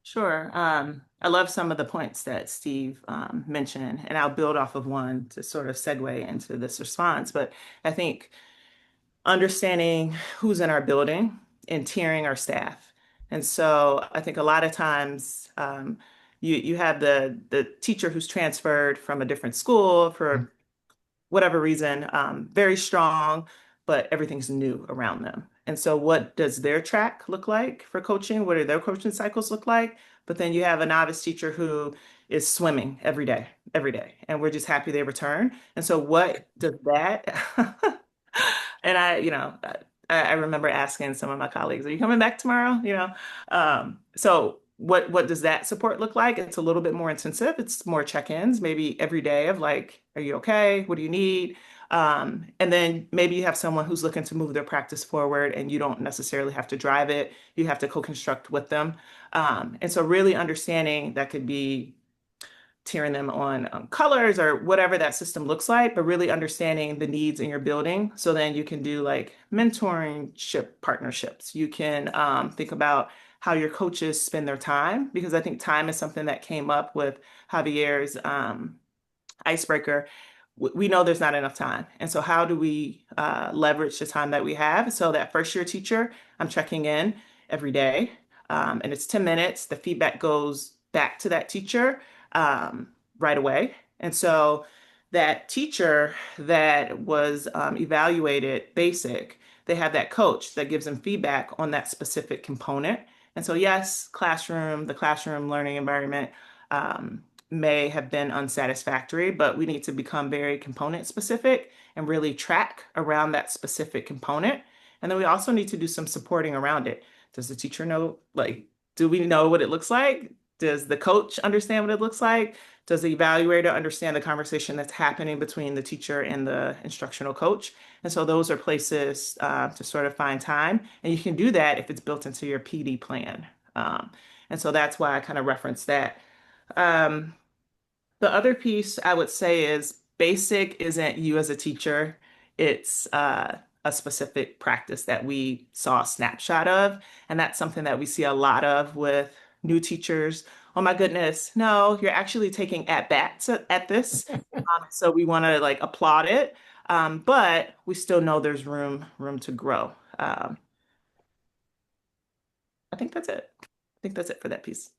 Sure. I love some of the points that Steve mentioned, and I'll build off of one to sort of segue into this response. But I think understanding who's in our building and tiering our staff. And so I think a lot of times you have the teacher who's transferred from a different school Mm. for whatever reason, very strong, but everything's new around them. And so, what does their track look like for coaching? What do their coaching cycles look like? But then you have a novice teacher who is swimming every day, and we're just happy they return. And so, what does that? And I remember asking some of my colleagues, "Are you coming back tomorrow?" So what does that support look like? It's a little bit more intensive. It's more check-ins, maybe every day of like, "Are you okay? What do you need?" And then maybe you have someone who's looking to move their practice forward, and you don't necessarily have to drive it. You have to co-construct with them. And so really understanding that could be tearing them on colors or whatever that system looks like, but really understanding the needs in your building. So then you can do like mentorship partnerships. You can think about how your coaches spend their time, because I think time is something that came up with Javier's icebreaker. We know there's not enough time. And so, how do we leverage the time that we have? So, that first year teacher, I'm checking in every day, and it's 10 minutes. The feedback goes back to that teacher um, right away. And so, that teacher that was evaluated basic, they have that coach that gives them feedback on that specific component. And so, yes, the classroom learning environment. May have been unsatisfactory, but we need to become very component specific and really track around that specific component. And then we also need to do some supporting around it. Does the teacher know, like, do we know what it looks like? Does the coach understand what it looks like? Does the evaluator understand the conversation that's happening between the teacher and the instructional coach? And so those are places to sort of find time. And you can do that if it's built into your PD plan. And so that's why I kind of referenced that. Um, the other piece I would say is basic isn't you as a teacher. It's a specific practice that we saw a snapshot of. And that's something that we see a lot of with new teachers. Oh my goodness, no, you're actually taking at bats at this. So we want to like applaud it. But we still know there's room to grow. I think that's it. I think that's it for that piece.